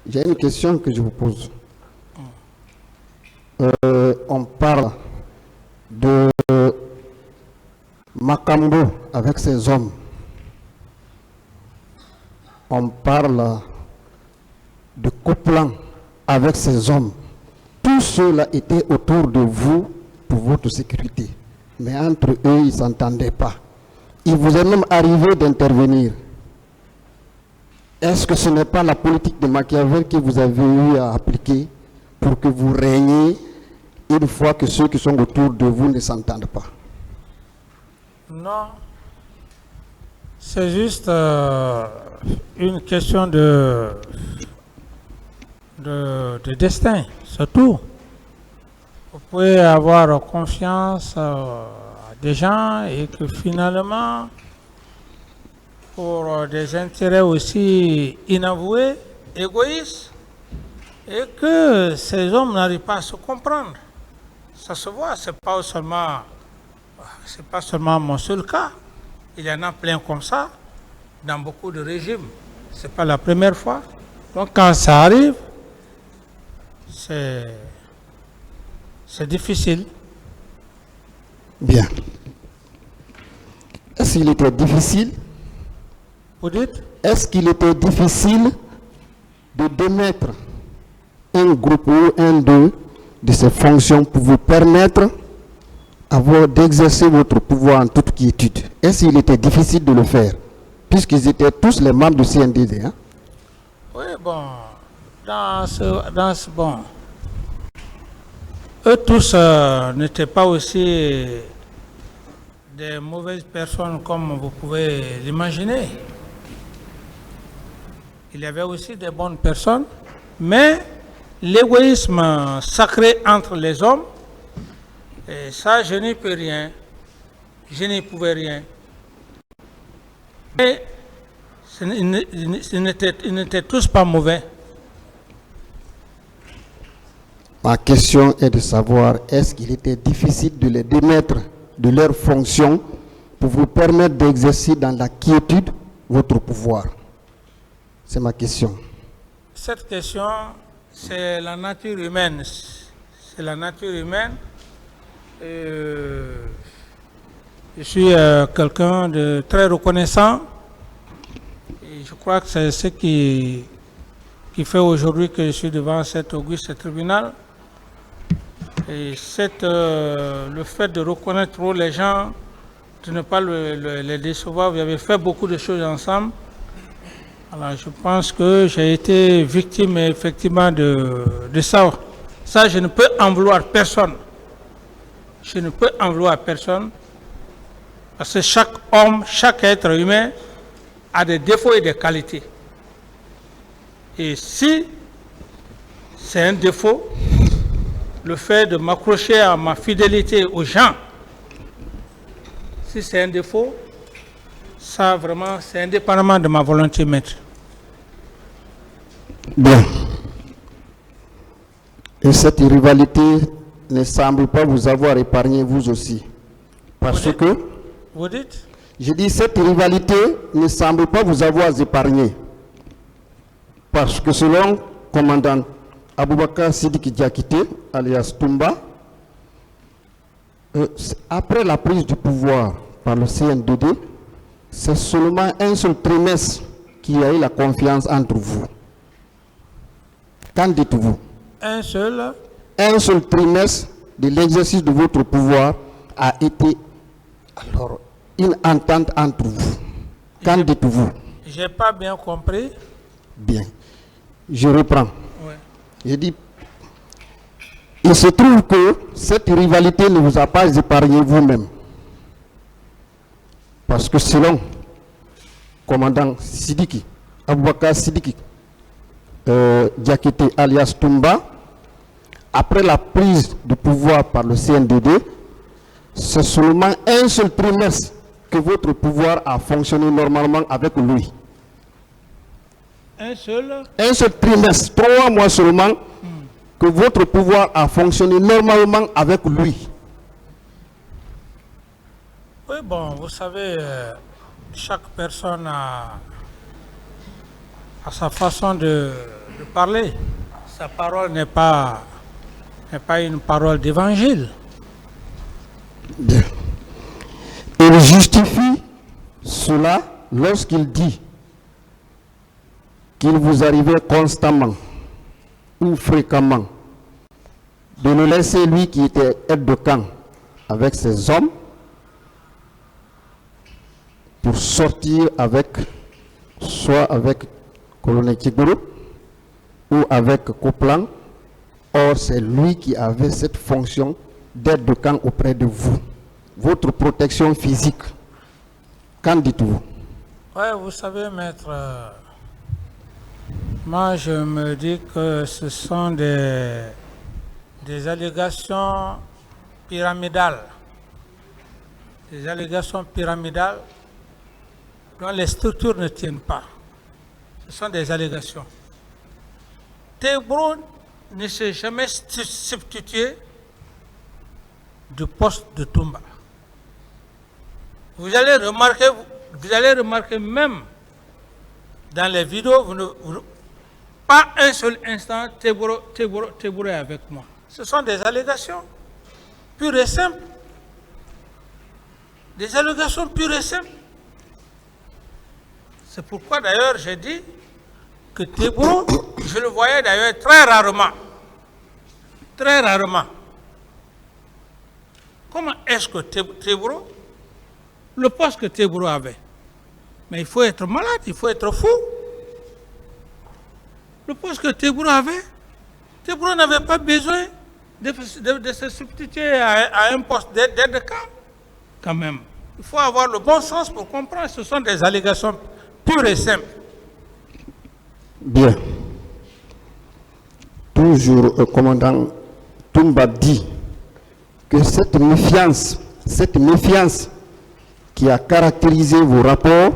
J'ai une question que je vous pose. On parle de Makambo avec ses hommes. On parle de Coplan avec ses hommes. Tout cela était autour de vous pour votre sécurité. Mais entre eux, ils ne s'entendaient pas. Il vous est même arrivé d'intervenir. Est-ce que ce n'est pas la politique de Machiavel que vous avez eu à appliquer pour que vous régniez une fois que ceux qui sont autour de vous ne s'entendent pas? Non. C'est juste une question de destin, c'est tout. Vous pouvez avoir confiance à des gens et que finalement, pour des intérêts aussi inavoués, égoïstes, et que ces hommes n'arrivent pas à se comprendre. Ça se voit, c'est pas seulement mon seul cas. Il y en a plein comme ça dans beaucoup de régimes. C'est pas la première fois. Donc quand ça arrive, c'est difficile. Bien. Est-ce qu'il était difficile? Vous dites? Est-ce qu'il était difficile de démettre un groupe ou un d'eux de ces fonctions pour vous permettre d'exercer votre pouvoir en toute quiétude? Est-ce qu'il était difficile de le faire? Puisqu'ils étaient tous les membres du CNDD. Hein? Oui, bon. Bon. Eux tous n'étaient pas aussi des mauvaises personnes comme vous pouvez l'imaginer. Il y avait aussi des bonnes personnes, mais l'égoïsme sacré entre les hommes, et ça, je n'y peux rien. Je n'y pouvais rien. Et ils n'étaient tous pas mauvais. Ma question est de savoir, est-ce qu'il était difficile de les démettre de leurs fonctions pour vous permettre d'exercer dans la quiétude votre pouvoir? C'est ma question. Cette question, c'est la nature humaine. C'est la nature humaine. Je suis quelqu'un de très reconnaissant. Et je crois que c'est ce qui fait aujourd'hui que je suis devant cet auguste tribunal. Et le fait de reconnaître trop les gens, de ne pas les décevoir, vous avez fait beaucoup de choses ensemble. Alors je pense que j'ai été victime effectivement de ça. Ça, je ne peux en vouloir personne. Je ne peux en vouloir personne. Parce que chaque homme, chaque être humain a des défauts et des qualités. Et si c'est un défaut, le fait de m'accrocher à ma fidélité aux gens, si c'est un défaut, ça vraiment, c'est indépendamment de ma volonté, maître. Bien. Et cette rivalité ne semble pas vous avoir épargné vous aussi. Parce que... Vous dites? Je dis, cette rivalité ne semble pas vous avoir épargné. Parce que selon commandant Aboubakar Sidiki Diakité, alias Toumba, après la prise du pouvoir par le CNDD, c'est seulement un seul trimestre qui a eu la confiance entre vous. Qu'en dites-vous? Un seul trimestre de l'exercice de votre pouvoir a été alors une entente entre vous. Qu'en dites-vous? Je n'ai pas bien compris. Bien. Je reprends. Ouais. Je dis, il se trouve que cette rivalité ne vous a pas épargné vous-même. Parce que selon commandant Sidiki, Aboubakar Sidiki, Diakité alias Toumba, après la prise de pouvoir par le CNDD, c'est seulement un seul trimestre que votre pouvoir a fonctionné normalement avec lui. Un seul trimestre, 3 mois seulement, que votre pouvoir a fonctionné normalement avec lui. Oui, bon, vous savez, chaque personne à sa façon de parler. Sa parole n'est pas une parole d'évangile. Bien. Il justifie cela lorsqu'il dit qu'il vous arrivait constamment ou fréquemment de le laisser, lui qui était aide de camp, avec ses hommes pour sortir avec, soit avec colonel Tchigoro ou avec Coplan. Or, c'est lui qui avait cette fonction d'aide de camp auprès de vous. Votre protection physique, qu'en dites-vous? Oui, vous savez, maître, moi je me dis que ce sont des allégations pyramidales. Des allégations pyramidales dont les structures ne tiennent pas. Ce sont des allégations. Tebro ne s'est jamais substitué du poste de Toumba. Vous allez remarquer même dans les vidéos, pas un seul instant, Tebro est avec moi. Ce sont des allégations pures et simples. Des allégations pures et simples. C'est pourquoi d'ailleurs j'ai dit que Tebro, je le voyais d'ailleurs très rarement. Très rarement. Comment est-ce que Tebro, le poste que Tebro avait, mais il faut être malade, il faut être fou. Le poste que Tebro avait, Tebro n'avait pas besoin de se substituer à un poste d'aide de camp, quand même. Il faut avoir le bon sens pour comprendre. Ce sont des allégations pures et simples. Bien. Toujours, le commandant Toumba dit que cette méfiance qui a caractérisé vos rapports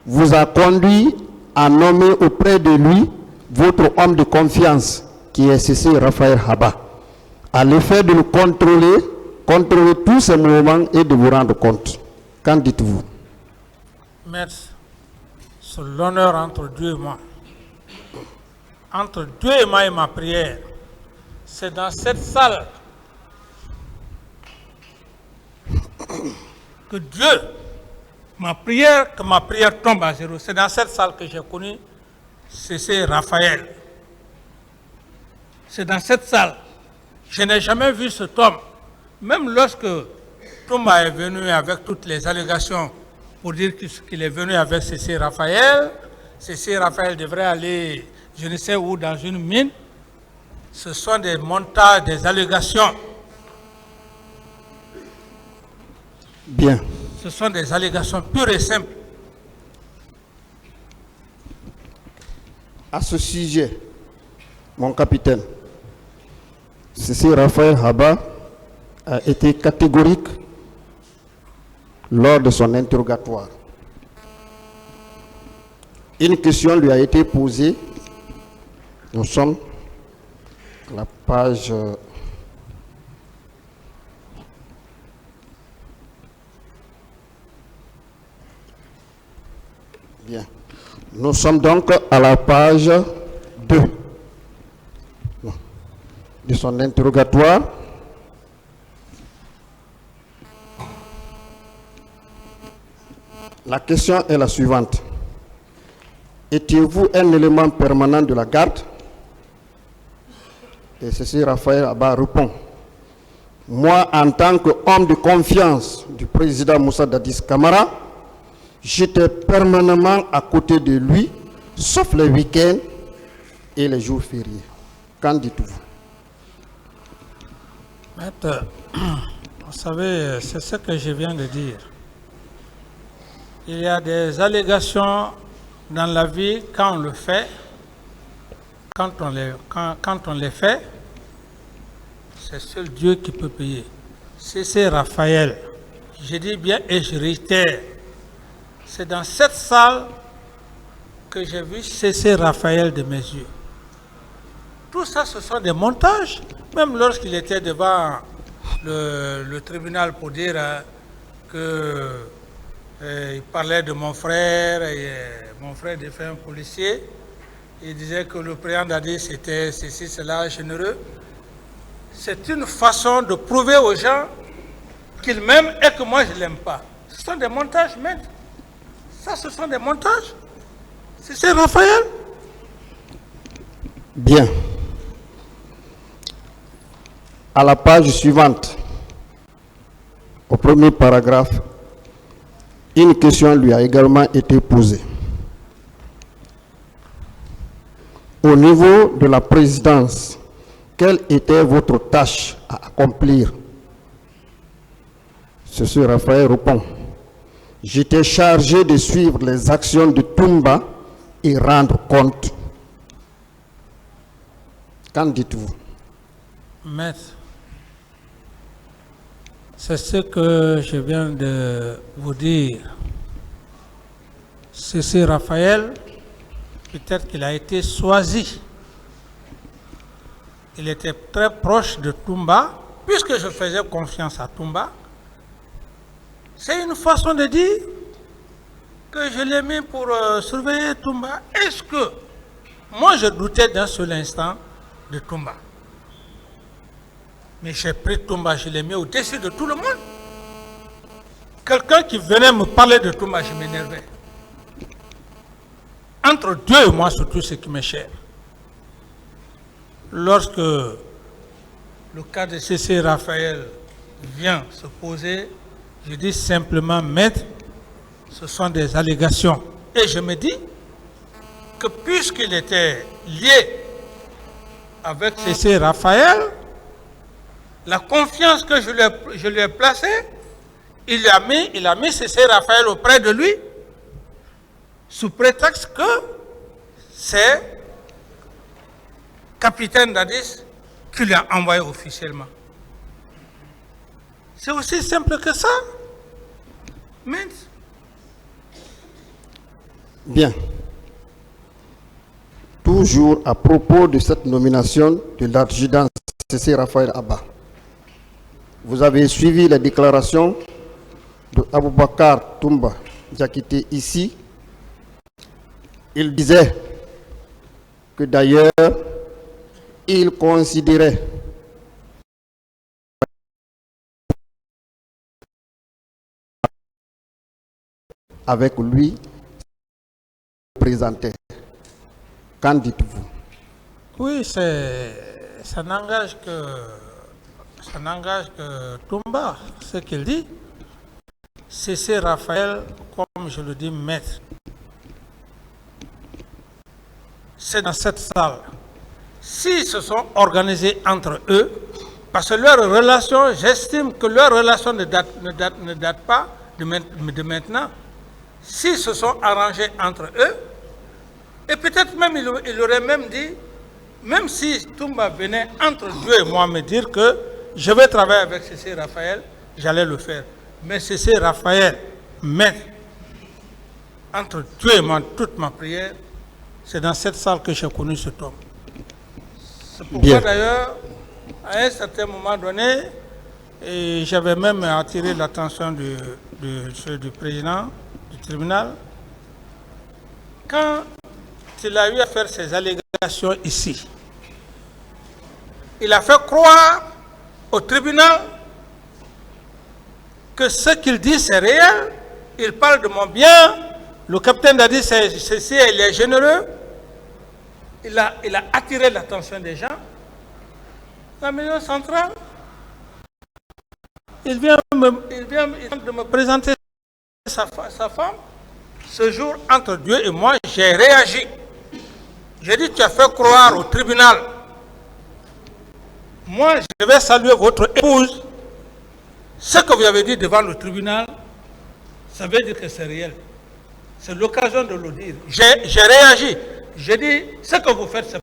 vous a conduit à nommer auprès de lui votre homme de confiance, qui est CC Raphaël Haba, à l'effet de le contrôler tous ces mouvements et de vous rendre compte. Qu'en dites-vous? Maître, c'est l'honneur entre Dieu et moi. Entre Dieu et moi et ma prière, c'est dans cette salle que Dieu, que ma prière tombe à zéro. C'est dans cette salle que j'ai connu CC Raphaël. C'est dans cette salle. Je n'ai jamais vu cet homme. Même lorsque Toumba est venu avec toutes les allégations pour dire qu'il est venu avec CC Raphaël devrait aller, je ne sais où, dans une mine. Ce sont des montages, des allégations. Bien. Ce sont des allégations pures et simples. À ce sujet, mon capitaine, CC Raphaël Haba a été catégorique lors de son interrogatoire. Une question lui a été posée. Nous sommes à la page bien. Nous sommes donc à la page 2 de son interrogatoire. La question est la suivante. Étiez-vous un élément permanent de la garde? Et ceci, Raphaël Haba répond. Moi, en tant qu'homme de confiance du président Moussa Dadis Camara, j'étais permanemment à côté de lui, sauf les week-ends et les jours fériés. Qu'en dites-vous? Maître, vous savez, c'est ce que je viens de dire. Il y a des allégations dans la vie quand on le fait, quand on les fait, c'est seul Dieu qui peut payer. C'est Raphaël. Je dis bien et je réitère. C'est dans cette salle que j'ai vu cesser Raphaël de mes yeux. Tout ça, ce sont des montages. Même lorsqu'il était devant le tribunal pour dire que Il parlait de mon frère, et mon frère était un policier. Il disait que le président Dadis était ceci, cela, généreux. C'est une façon de prouver aux gens qu'il m'aime et que moi je ne l'aime pas. Ce sont des montages, maître. Ça, ce sont des montages. C'est Raphaël. Bien. À la page suivante, au premier paragraphe, une question lui a également été posée. Au niveau de la présidence, quelle était votre tâche à accomplir? Ce Raphaël répond: j'étais chargé de suivre les actions de Toumba et rendre compte. Qu'en dites-vous? Maître, c'est ce que je viens de vous dire. C'est Raphaël, peut-être qu'il a été choisi. Il était très proche de Toumba, puisque je faisais confiance à Toumba. C'est une façon de dire que je l'ai mis pour surveiller Toumba. Est-ce que moi je doutais d'un seul instant de Toumba? Mais j'ai pris Toumba, je l'ai mis au-dessus de tout le monde. Quelqu'un qui venait me parler de Toumba, je m'énervais. Entre Dieu et moi, surtout ce qui m'est cher. Lorsque le cas de C.C. Raphaël vient se poser, je dis simplement: maître, ce sont des allégations. Et je me dis que puisqu'il était lié avec C.C. Raphaël, la confiance que je lui ai placée, il a mis C.C. Raphaël auprès de lui, sous prétexte que c'est capitaine Dadis qui lui a envoyé officiellement. C'est aussi simple que ça. Mais... Bien. Toujours à propos de cette nomination de l'adjudant C.C. Raphaël Abba. Vous avez suivi les déclarations de Aboubakar Toumba Diakité ici. Il disait que d'ailleurs, il considérait avec lui présenté. Qu'en dites-vous? Oui, ça n'engage que Toumba, ce qu'il dit. C'est Raphaël, comme je le dis, maître. C'est dans cette salle. S'ils se sont organisés entre eux, parce que leur relation, j'estime que leur relation ne date pas de maintenant. S'ils se sont arrangés entre eux, et peut-être même il aurait même dit, même si Toumba venait entre Dieu et moi me dire que je vais travailler avec C.C. Raphaël, j'allais le faire. Mais C.C. Raphaël, maître, entre Dieu et moi, toute ma prière, c'est dans cette salle que j'ai connu cet homme. C'est pourquoi d'ailleurs, à un certain moment donné, j'avais même attiré l'attention du président du tribunal. Quand il a eu à faire ses allégations ici, il a fait croire au tribunal que ce qu'il dit c'est réel. Il parle de mon bien. Le capitaine a dit ceci, il est généreux. Il a attiré l'attention des gens. La maison centrale, il vient de me présenter sa femme. Ce jour, entre Dieu et moi, j'ai réagi. J'ai dit, tu as fait croire au tribunal. Moi, je vais saluer votre épouse. Ce que vous avez dit devant le tribunal, ça veut dire que c'est réel. C'est l'occasion de le dire. J'ai réagi. J'ai dit, ce que vous faites, c'est